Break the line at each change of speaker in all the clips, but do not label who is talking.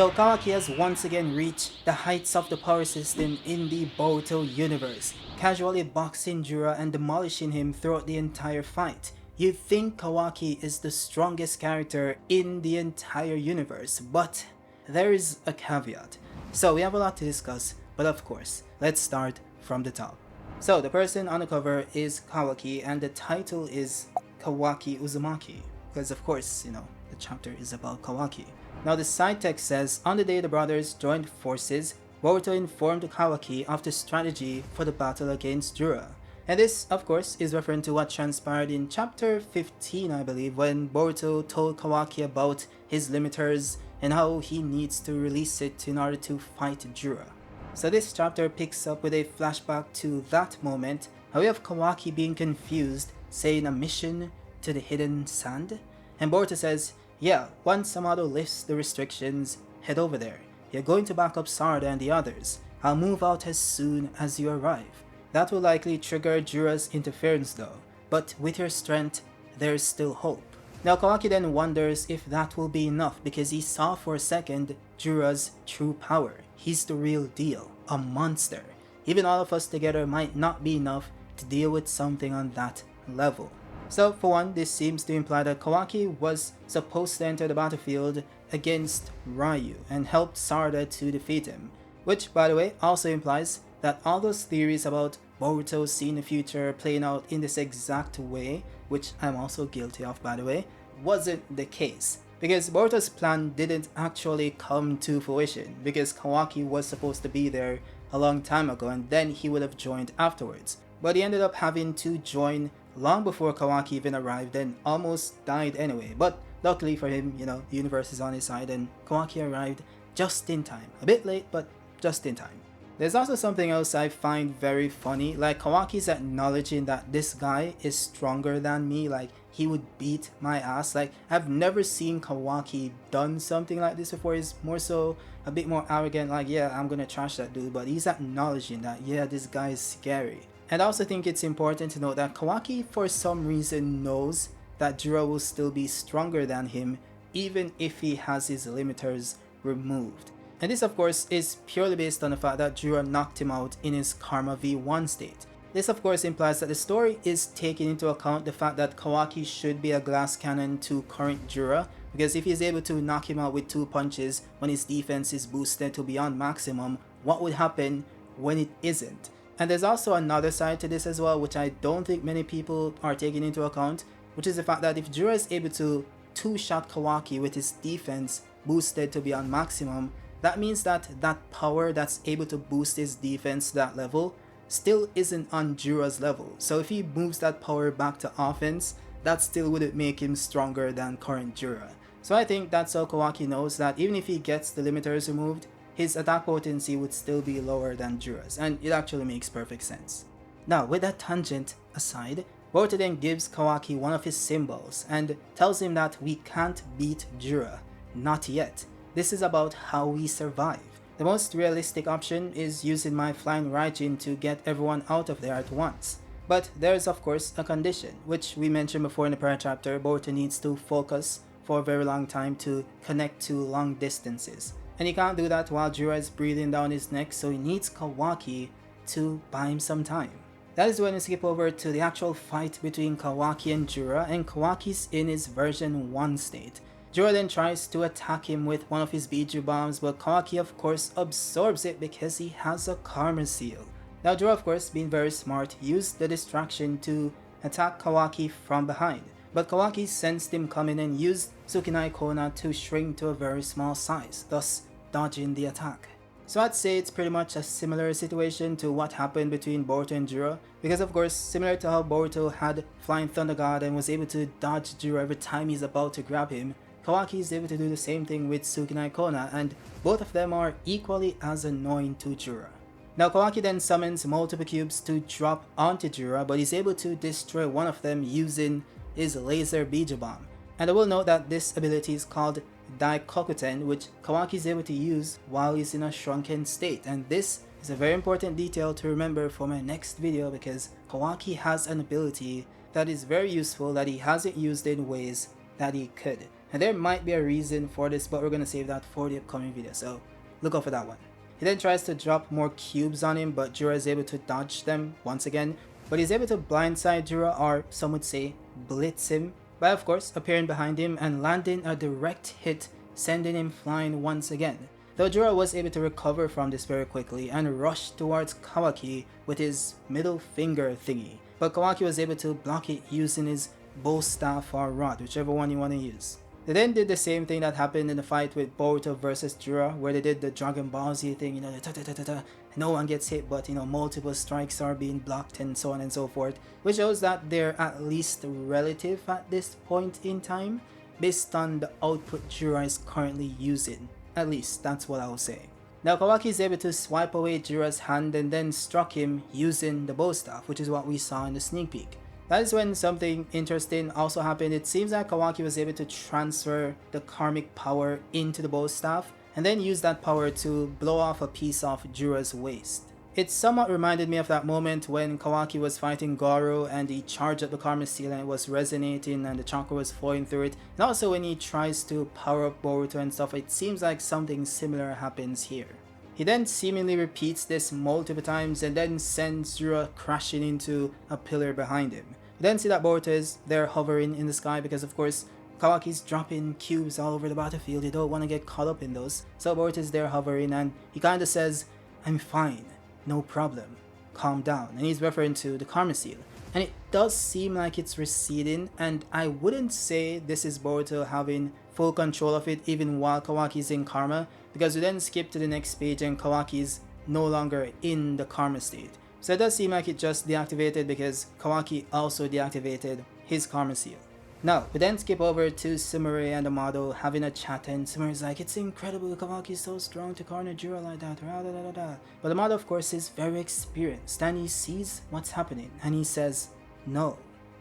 So Kawaki has once again reached the heights of the power system in the Boruto universe, casually boxing Jura and demolishing him throughout the entire fight. You'd think Kawaki is the strongest character in the entire universe, but there is a caveat. So we have a lot to discuss, but of course, let's start from the top. So the person on the cover is Kawaki and the title is Kawaki Uzumaki, because of course, the chapter is about Kawaki. Now the side text says, on the day the brothers joined forces, Boruto informed Kawaki of the strategy for the battle against Jura. And this, of course, is referring to what transpired in chapter 15, I believe, when Boruto told Kawaki about his limiters and how he needs to release it in order to fight Jura. So this chapter picks up with a flashback to that moment, how we have Kawaki being confused, saying a mission to the hidden sand, and Boruto says, yeah, once Amado lifts the restrictions, head over there. You're going to back up Sarada and the others. I'll move out as soon as you arrive. That will likely trigger Jura's interference though, but with your strength, there's still hope. Now Kawaki then wonders if that will be enough because he saw for a second Jura's true power. He's the real deal, a monster. Even all of us together might not be enough to deal with something on that level. So for one, this seems to imply that Kawaki was supposed to enter the battlefield against Ryu and help Sarada to defeat him, which by the way also implies that all those theories about Boruto seeing the future playing out in this exact way, which I'm also guilty of by the way, wasn't the case. Because Boruto's plan didn't actually come to fruition because Kawaki was supposed to be there a long time ago and then he would have joined afterwards. But he ended up having to join long before Kawaki even arrived and almost died anyway. But luckily for him, the universe is on his side and Kawaki arrived just in time. A bit late, but just in time. There's also something else I find very funny, like Kawaki's acknowledging that this guy is stronger than me, like he would beat my ass. Like I've never seen Kawaki done something like this before. He's more so a bit more arrogant, like yeah, I'm gonna trash that dude, but he's acknowledging that yeah, this guy is scary. And I also think it's important to note that Kawaki for some reason knows that Jura will still be stronger than him even if he has his limiters removed. And this of course is purely based on the fact that Jura knocked him out in his Karma V1 state. This of course implies that the story is taking into account the fact that Kawaki should be a glass cannon to current Jura, because if he's able to knock him out with 2 punches when his defense is boosted to beyond maximum, what would happen when it isn't? And there's also another side to this as well, which I don't think many people are taking into account, which is the fact that if Jura is able to 2-shot Kawaki with his defense boosted to beyond maximum, that means that that power that's able to boost his defense to that level still isn't on Jura's level. So if he moves that power back to offense, that still wouldn't make him stronger than current Jura. So I think that's how Kawaki knows that even if he gets the limiters removed, his attack potency would still be lower than Jura's, and it actually makes perfect sense. Now with that tangent aside, Boruto then gives Kawaki one of his symbols and tells him that we can't beat Jura, not yet. This is about how we survive. The most realistic option is using my flying Raijin to get everyone out of there at once. But there's of course a condition, which we mentioned before in the prior chapter. Boruto needs to focus for a very long time to connect to long distances. And he can't do that while Jura is breathing down his neck, so he needs Kawaki to buy him some time. That is when we skip over to the actual fight between Kawaki and Jura, and Kawaki's in his version 1 state. Jura then tries to attack him with one of his Biju bombs, but Kawaki of course absorbs it because he has a Karma Seal. Now Jura of course, being very smart, used the distraction to attack Kawaki from behind, but Kawaki sensed him coming and used Tsukinai Kona to shrink to a very small size, thus dodging the attack. So I'd say it's pretty much a similar situation to what happened between Boruto and Jura, because of course similar to how Boruto had Flying Thunder God and was able to dodge Jura every time he's about to grab him, Kawaki is able to do the same thing with Tsukinai Kona, and both of them are equally as annoying to Jura. Now Kawaki then summons multiple cubes to drop onto Jura, but he's able to destroy one of them using his laser Biju Bomb. And I will note that this ability is called Daikokuten, which Kawaki is able to use while he's in a shrunken state, and this is a very important detail to remember for my next video because Kawaki has an ability that is very useful that he hasn't used in ways that he could. And there might be a reason for this, but we're gonna save that for the upcoming video, so look out for that one. He then tries to drop more cubes on him, but Jura is able to dodge them once again. But he's able to blindside Jura, or some would say blitz him, by of course appearing behind him and landing a direct hit, sending him flying once again. Though Jura was able to recover from this very quickly and rushed towards Kawaki with his middle finger thingy. But Kawaki was able to block it using his bow staff or rod, whichever one you want to use. They then did the same thing that happened in the fight with Boruto versus Jura, where they did the Dragon Ball Z thing, you know, the ta-ta-ta-ta-ta. No one gets hit, but you know, multiple strikes are being blocked and so on and so forth, which shows that they're at least relative at this point in time, based on the output Jura is currently using. At least, that's what I will say. Now Kawaki is able to swipe away Jura's hand and then struck him using the bow staff, which is what we saw in the sneak peek. That is when something interesting also happened. It seems that Kawaki was able to transfer the karmic power into the bow staff and then use that power to blow off a piece of Jura's waist. It somewhat reminded me of that moment when Kawaki was fighting Goro and he charged up the karma seal and it was resonating and the chakra was flowing through it. And also when he tries to power up Boruto and stuff, it seems like something similar happens here. He then seemingly repeats this multiple times and then sends Jura crashing into a pillar behind him. We then see that Boruto is there hovering in the sky because of course Kawaki's dropping cubes all over the battlefield. You don't want to get caught up in those. So Boruto is there hovering and he kinda says, "I'm fine, no problem, calm down." And he's referring to the karma seal. And it does seem like it's receding, and I wouldn't say this is Boruto having full control of it even while Kawaki's in karma, because we then skip to the next page and Kawaki's no longer in the karma state. So it does seem like it just deactivated because Kawaki also deactivated his karma seal. Now, we then skip over to Sumire and the model having a chat, and Sumire's like, "It's incredible, Kawaki is so strong to corner Jura like that, rah, da, da, da, da." But the model of course is very experienced and he sees what's happening and he says, "No."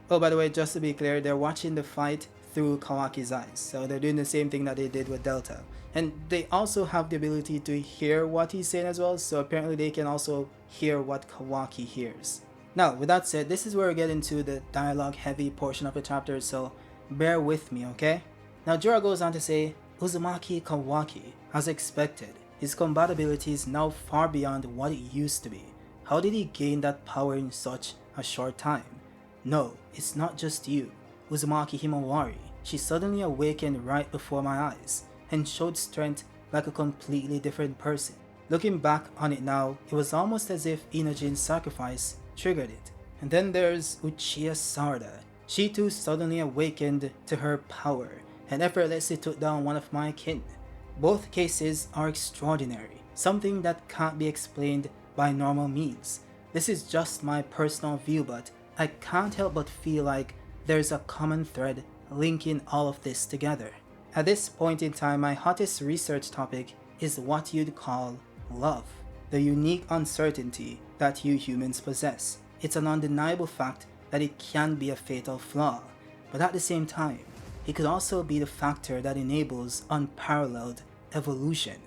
Oh, by the way, just to be clear, they're watching the fight through Kawaki's eyes, so they're doing the same thing that they did with Delta. And they also have the ability to hear what he's saying as well, so apparently they can also hear what Kawaki hears. Now, with that said, this is where we get into the dialogue heavy portion of the chapter, so bear with me, okay? Now Jura goes on to say, "Uzumaki Kawaki, as expected, his compatibility is now far beyond what it used to be. How did he gain that power in such a short time? No, it's not just you. Uzumaki Himawari, she suddenly awakened right before my eyes and showed strength like a completely different person. Looking back on it now, it was almost as if Inojin's sacrifice triggered it. And then there's Uchiha Sarada. She too suddenly awakened to her power and effortlessly took down one of my kin. Both cases are extraordinary, something that can't be explained by normal means. This is just my personal view, but I can't help but feel like there's a common thread linking all of this together. At this point in time, my hottest research topic is what you'd call love, the unique uncertainty that you humans possess. It's an undeniable fact that it can be a fatal flaw, but at the same time, it could also be the factor that enables unparalleled evolution.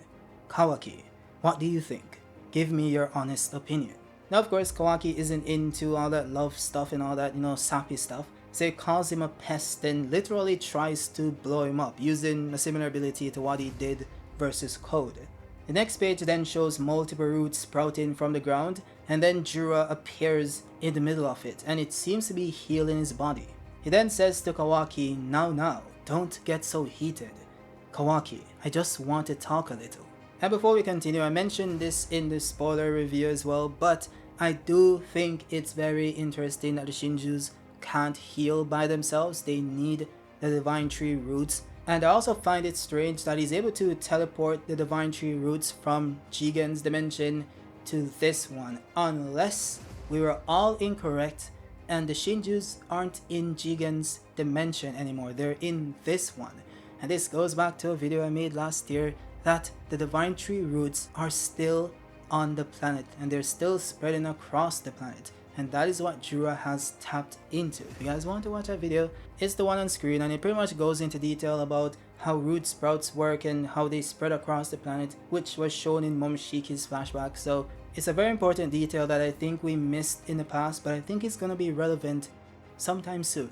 Kawaki, what do you think? Give me your honest opinion." Now of course Kawaki isn't into all that love stuff and all that, sappy stuff, so he calls him a pest and literally tries to blow him up using a similar ability to what he did versus Code. The next page then shows multiple roots sprouting from the ground, and then Jura appears in the middle of it and it seems to be healing his body. He then says to Kawaki, now, don't get so heated. Kawaki, I just want to talk a little." And before we continue, I mentioned this in the spoiler review as well, but I do think it's very interesting that the Shinjus can't heal by themselves. They need the Divine Tree roots. And I also find it strange that he's able to teleport the Divine Tree roots from Jigen's dimension to this one, unless we were all incorrect and the Shinjus aren't in Jigen's dimension anymore, they're in this one. And this goes back to a video I made last year that the Divine Tree roots are still on the planet and they're still spreading across the planet. And that is what Jura has tapped into. If you guys want to watch that video, it's the one on screen and it pretty much goes into detail about how root sprouts work and how they spread across the planet, which was shown in Momoshiki's flashback. So it's a very important detail that I think we missed in the past, but I think it's gonna be relevant sometime soon.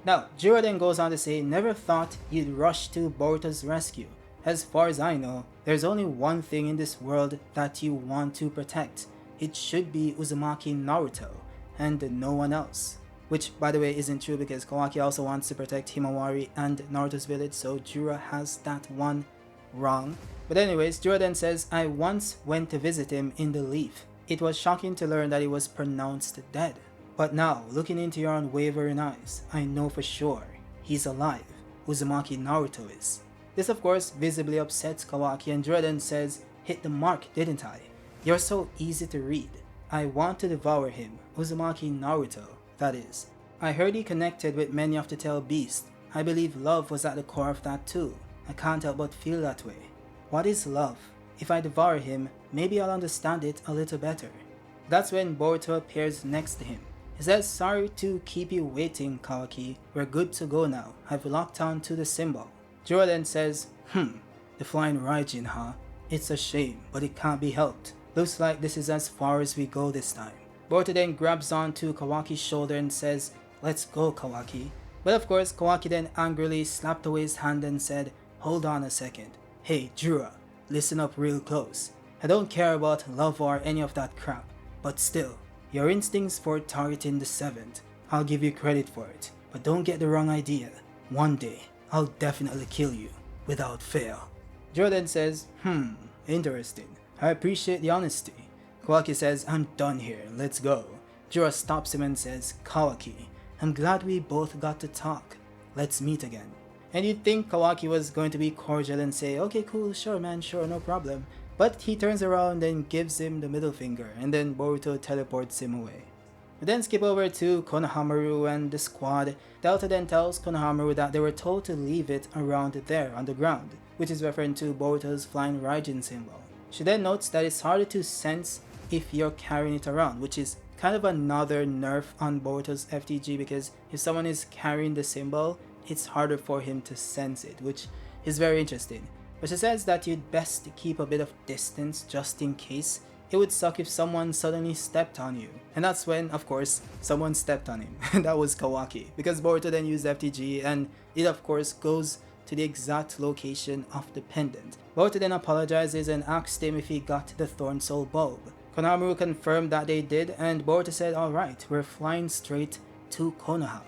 Now, Jura then goes on to say, never thought you'd rush to Borutos Rescue. As far as I know, there's only one thing in this world that you want to protect. It should be Uzumaki Naruto, and no one else. Which, by the way, isn't true because Kawaki also wants to protect Himawari and Naruto's village, so Jura has that one wrong. But anyways, Jura then says, I once went to visit him in the Leaf. It was shocking to learn that he was pronounced dead. But now, looking into your unwavering eyes, I know for sure he's alive. Uzumaki Naruto is. This of course visibly upsets Kawaki, and Jura then says, hit the mark, didn't I? You're so easy to read. I want to devour him, Uzumaki Naruto, that is. I heard he connected with many of the tail beasts. I believe love was at the core of that too. I can't help but feel that way. What is love? If I devour him, maybe I'll understand it a little better. That's when Boruto appears next to him. He says, sorry to keep you waiting, Kawaki. We're good to go now. I've locked on to the symbol. Jura then says, the flying Raijin, huh? It's a shame, but it can't be helped. Looks like this is as far as we go this time. Boruto then grabs onto Kawaki's shoulder and says, let's go, Kawaki. But of course, Kawaki then angrily slapped away his hand and said, hold on a second. Hey, Jura, listen up real close. I don't care about love or any of that crap, but still, your instincts for targeting the 7th, I'll give you credit for it, but don't get the wrong idea. One day, I'll definitely kill you, without fail. Jura then says, interesting. I appreciate the honesty. Kawaki says, I'm done here, let's go. Jura stops him and says, Kawaki, I'm glad we both got to talk. Let's meet again. And you'd think Kawaki was going to be cordial and say, okay, cool, sure man, sure, no problem. But he turns around and gives him the middle finger, and then Boruto teleports him away. We then skip over to Konohamaru and the squad. Delta then tells Konohamaru that they were told to leave it around there on the ground, which is referring to Boruto's flying Raijin symbol. She then notes that it's harder to sense if you're carrying it around, which is kind of another nerf on Boruto's FTG, because if someone is carrying the symbol, it's harder for him to sense it, which is very interesting. But she says that you'd best keep a bit of distance just in case. It would suck if someone suddenly stepped on you. And that's when, of course, someone stepped on him. And that was Kawaki. Because Boruto then used FTG and it of course goes to the exact location of the pendant. Boruto then apologizes and asked him if he got the Thorn Soul Bulb. Konohamaru confirmed that they did, and Boruto said, alright, we're flying straight to Konoha.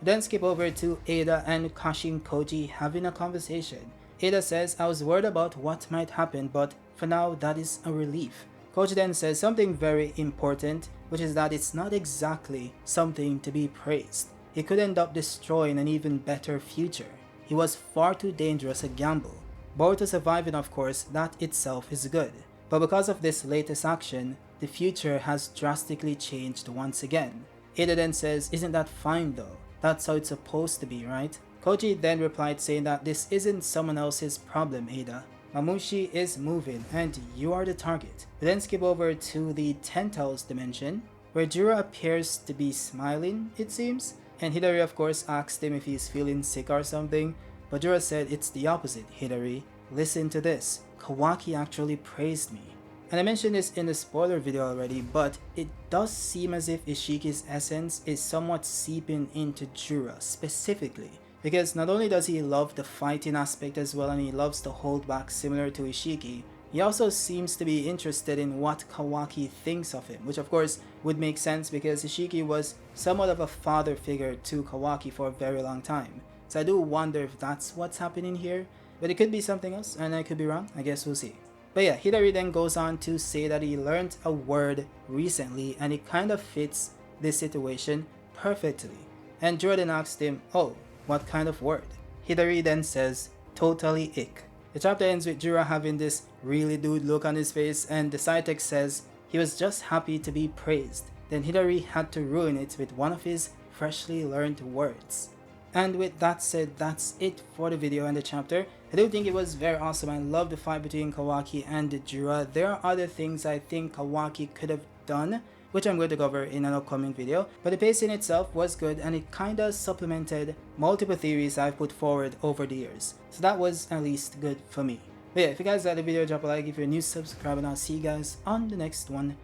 We then skip over to Ada and Kashin Koji having a conversation. Ada says, I was worried about what might happen, but for now that is a relief. Koji then says something very important, which is that it's not exactly something to be praised. It could end up destroying an even better future. He was far too dangerous a gamble. Boruto surviving, of course, that itself is good. But because of this latest action, the future has drastically changed once again. Ada then says, isn't that fine though? That's how it's supposed to be, right? Koji then replied saying that this isn't someone else's problem, Ada. Mamushi is moving and you are the target. We then skip over to the Tentacles dimension, where Jura appears to be smiling, it seems. And Hidari of course asked him if he's feeling sick or something, but Jura said it's the opposite, Hidari. Listen to this, Kawaki actually praised me. And I mentioned this in the spoiler video already, but it does seem as if Ishiki's essence is somewhat seeping into Jura specifically. Because not only does he love the fighting aspect as well, and he loves to hold back similar to Ishiki, he also seems to be interested in what Kawaki thinks of him, which of course would make sense because Ishiki was somewhat of a father figure to Kawaki for a very long time. So I do wonder if that's what's happening here, but it could be something else and I could be wrong, I guess we'll see. But yeah, Hidari then goes on to say that he learned a word recently and it kind of fits this situation perfectly. And Jura then asked him, oh, what kind of word? Hidari then says, totally ick. The chapter ends with Jura having this really dude look on his face, and the side text says he was just happy to be praised. Then Hidari had to ruin it with one of his freshly learned words. And with that said, that's it for the video and the chapter. I do think it was very awesome. I love the fight between Kawaki and Jura. There are other things I think Kawaki could have done, which I'm going to cover in an upcoming video, but the pacing itself was good and it kinda supplemented multiple theories I've put forward over the years. So that was at least good for me. But yeah, if you guys liked the video, drop a like. If you're new, subscribe, and I'll see you guys on the next one.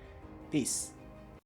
Peace.